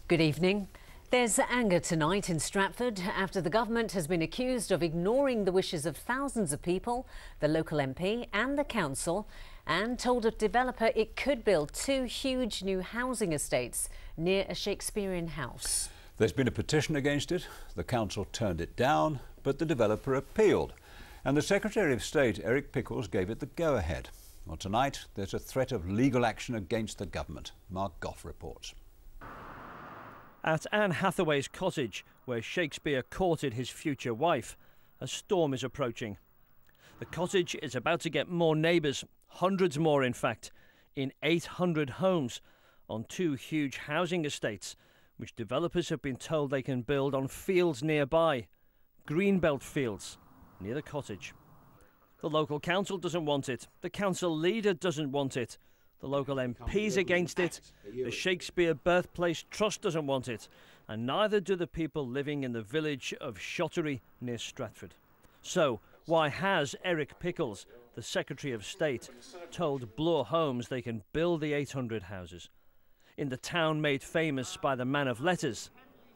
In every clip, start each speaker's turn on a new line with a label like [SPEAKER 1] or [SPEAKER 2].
[SPEAKER 1] Good evening. There's anger tonight in Stratford after the government has been accused of ignoring the wishes of thousands of people, the local MP and the council, and told a developer it could build 2 huge new housing estates near a Shakespearean house.
[SPEAKER 2] There's been a petition against it. The council turned it down, but the developer appealed. And the Secretary of State, Eric Pickles, gave it the go-ahead. Well, tonight there's a threat of legal action against the government. Mark Goff reports.
[SPEAKER 3] At Anne Hathaway's cottage, where Shakespeare courted his future wife, a storm is approaching. The cottage is about to get more neighbours, hundreds more in fact, in 800 homes on 2 huge housing estates, which developers have been told they can build on fields nearby, greenbelt fields near the cottage. The local council doesn't want it, the council leader doesn't want it, the local MP's against it, the Shakespeare Birthplace Trust doesn't want it, and neither do the people living in the village of Shottery near Stratford. So why has Eric Pickles, the Secretary of State, told Bloor Homes they can build the 800 houses? In the town made famous by the man of letters,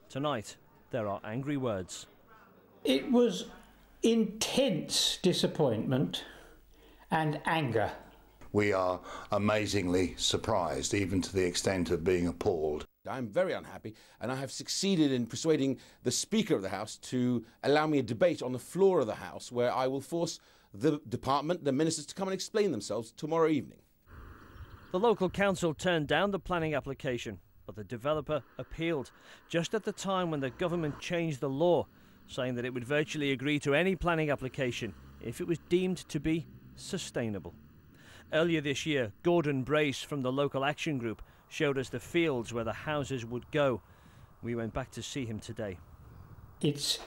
[SPEAKER 3] tonight there are angry words.
[SPEAKER 4] It was intense disappointment and anger.
[SPEAKER 5] We are amazingly surprised, even to the extent of being appalled.
[SPEAKER 6] I'm very unhappy, and I have succeeded in persuading the Speaker of the House to allow me a debate on the floor of the House, where I will force the department, the ministers, to come and explain themselves tomorrow evening.
[SPEAKER 3] The local council turned down the planning application, but the developer appealed, just at the time when the government changed the law, saying that it would virtually agree to any planning application if it was deemed to be sustainable. Earlier this year, Gordon Brace from the local action group showed us the fields where the houses would go. We went back to see him today.
[SPEAKER 4] It's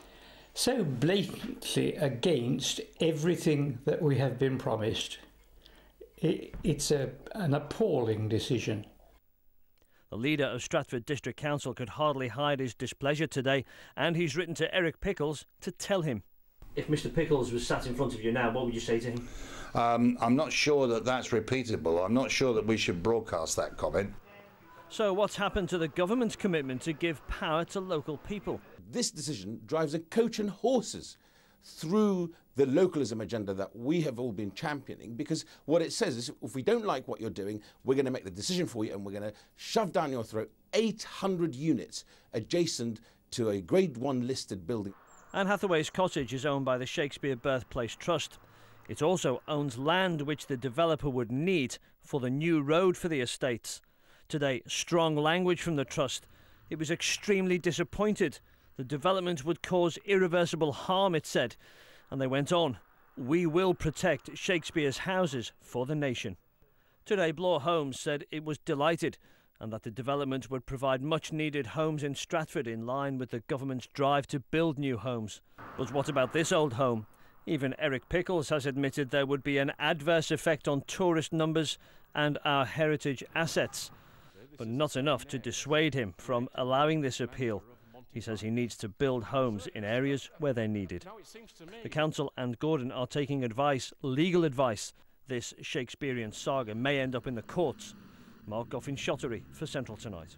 [SPEAKER 4] so blatantly against everything that we have been promised. It's an appalling decision.
[SPEAKER 3] The leader of Stratford District Council could hardly hide his displeasure today, and he's written to Eric Pickles to tell him. If Mr. Pickles was sat in front of you now, what would you say to him?
[SPEAKER 5] I'm not sure that that's repeatable. I'm not sure that we should broadcast that comment.
[SPEAKER 3] So what's happened to the government's commitment to give power to local people?
[SPEAKER 6] This decision drives a coach and horses through the localism agenda that we have all been championing, because what it says is, if we don't like what you're doing, we're going to make the decision for you and we're going to shove down your throat 800 units adjacent to a Grade 1 listed building.
[SPEAKER 3] Anne Hathaway's cottage is owned by the Shakespeare Birthplace Trust. It also owns land which the developer would need for the new road for the estates. Today, strong language from the Trust. It was extremely disappointed. The development would cause irreversible harm, it said. And they went on, "We will protect Shakespeare's houses for the nation." Today, Bloor Homes said it was delighted and that the development would provide much-needed homes in Stratford in line with the government's drive to build new homes. But what about this old home? Even Eric Pickles has admitted there would be an adverse effect on tourist numbers and our heritage assets, but not enough to dissuade him from allowing this appeal. He says he needs to build homes in areas where they're needed. The council and Gordon are taking advice, legal advice. This Shakespearean saga may end up in the courts. Mark Goff in Shottery for Central Tonight.